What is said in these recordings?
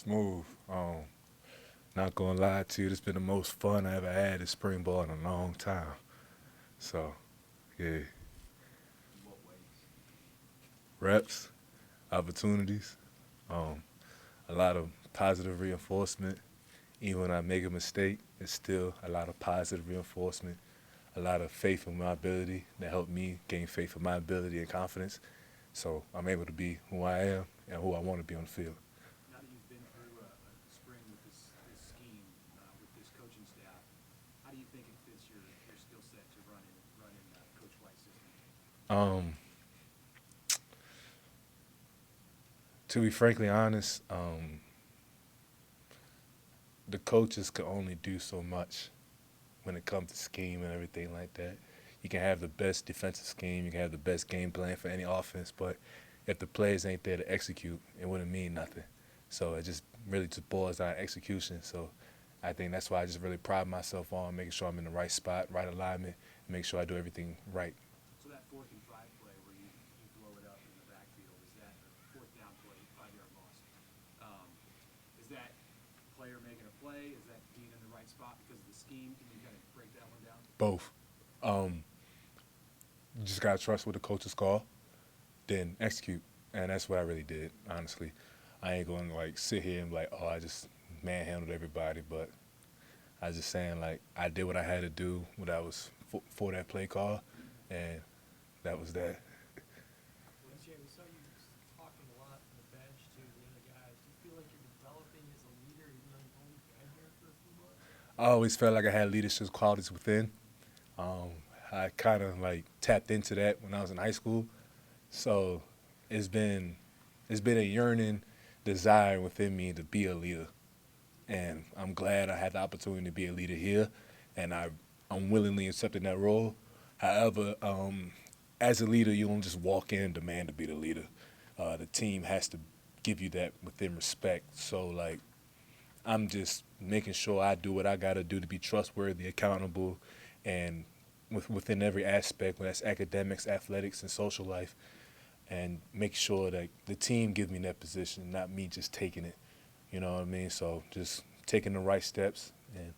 Smooth. Not gonna lie to you, it's been the most fun I ever had at spring ball in a long time. So, yeah, reps, opportunities, um, a lot of positive reinforcement. Even when I make a mistake, it's still a lot of positive reinforcement, a lot of faith in my ability that helped me gain faith in my ability and confidence. So I'm able to be who I am and who I want to be on the field. Now that you've been through a spring with this scheme, with this coaching staff, how do you think it fits your skill set to run in Coach White's system? Um, to be frankly honest, the coaches can only do so much when it comes to scheme and everything like that. You can have the best defensive scheme, you can have the best game plan for any offense, but if the players ain't there to execute, it wouldn't mean nothing. So it just really just boils down to execution. So I think that's why I just really pride myself on making sure I'm in the right spot, right alignment, and make sure I do everything right. So that 4th and 5 play where you blow it up in the backfield, is that or fourth down play, 5-yard loss? Um, is that player making a play? Is that being in the right spot because of the scheme? Can you kind of break that one down? Both. Um, you just gotta trust what the coaches call, then execute, and that's what I really did. Honestly, I ain't going to like sit here and be like, oh, I just manhandled everybody, but I was just saying like I did what I had to do when I was for that play call, and that was that. Jay, we saw you talking a lot on the bench to the other guys. Do you feel like you're developing as a leader, even though you've only been here for a few months? I always felt like I had leadership qualities within. Um, I kind of like tapped into that when I was in high school, so it's been it's been a yearning desire within me to be a leader, and I'm glad I had the opportunity to be a leader here, and I'm willingly accepting that role. However, as a leader, you don't just walk in and demand to be the leader. The team has to give you that within respect. So like I'm just making sure I do what I got to do to be trustworthy, accountable, and within every aspect, whether that's academics, athletics, and social life, and make sure that the team gives me that position, not me just taking it. You know what I mean? So just taking the right steps, and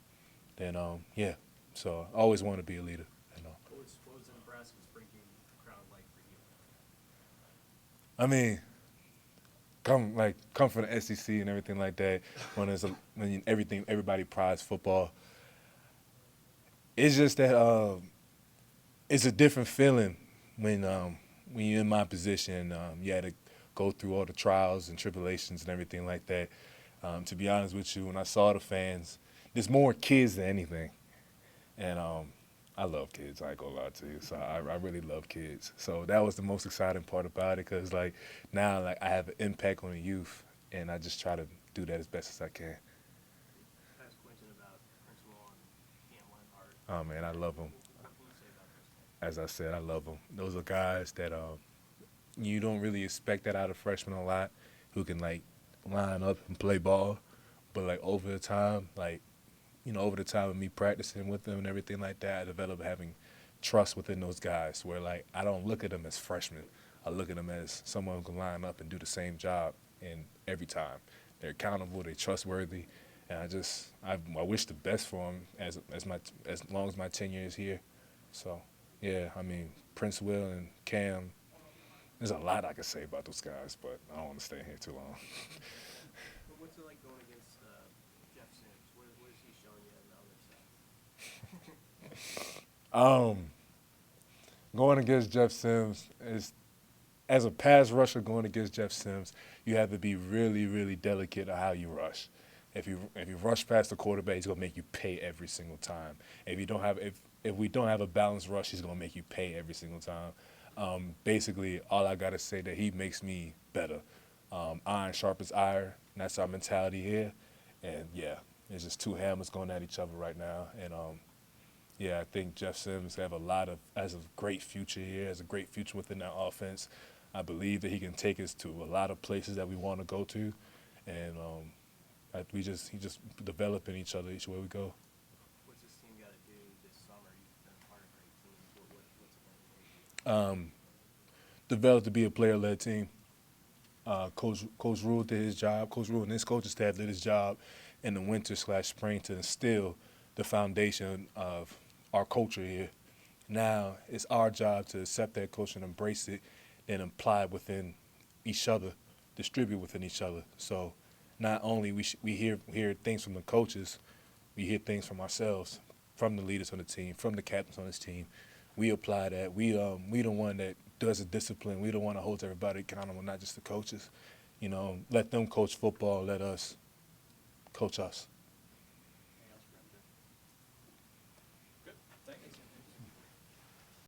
then yeah. So I always want to be a leader. You know. What was the Nebraska spring game crowd like for you? I mean, come from the SEC and everything like that. When everything everybody prides football, it's just that it's a different feeling when you're in my position. You had to go through all the trials and tribulations and everything like that. To be honest with you, when I saw the fans, there's more kids than anything, and I love kids. I ain't gonna lie to you. So I really love kids. So that was the most exciting part about it, because like now like I have an impact on the youth, and I just try to do that as best as I can. Ask Quentin about Principal and Cam Lenhart. Oh man, I love them. What can you say about those guys? As I said, I love them. Those are guys that you don't really expect that out of freshmen a lot, who can like line up and play ball, but like over the time, like over the time of me practicing with them and everything like that, I developed having trust within those guys. Where like I don't look at them as freshmen, I look at them as someone who can line up and do the same job, and every time they're accountable, they're trustworthy, and I wish the best for them as long as my tenure is here. So yeah, I mean Prince Will and Cam. There's a lot I could say about those guys, but I don't want to stay here too long. But what's it like going against Jeff Sims? What is he showing you on the other side? Um, Going against Jeff Sims is as a pass rusher going against Jeff Sims, you have to be really, really delicate on how you rush. If you rush past the quarterback, he's gonna make you pay every single time. If we don't have a balanced rush, he's gonna make you pay every single time. Basically, all I gotta say that he makes me better. Iron sharpens iron. And that's our mentality here. And yeah, it's just two hammers going at each other right now. And yeah, I think Jeff Sims has a great future here, has a great future within that offense. I believe that he can take us to a lot of places that we want to go to, and he just developing each other each way we go. What's this team got to do this summer? You've been a part of great teams. What's it going to take you? Develop to be a player-led team. Coach Rule did his job. Coach Rule and his coaching staff did his job in the winter/spring to instill the foundation of our culture here. Now it's our job to accept that culture and embrace it and apply it within each other, distribute within each other. So not only we hear things from the coaches, we hear things from ourselves, from the leaders on the team, from the captains on this team. We apply that. We the one that does the discipline. We the one that holds everybody accountable, not just the coaches. Let them coach football. Let us coach us.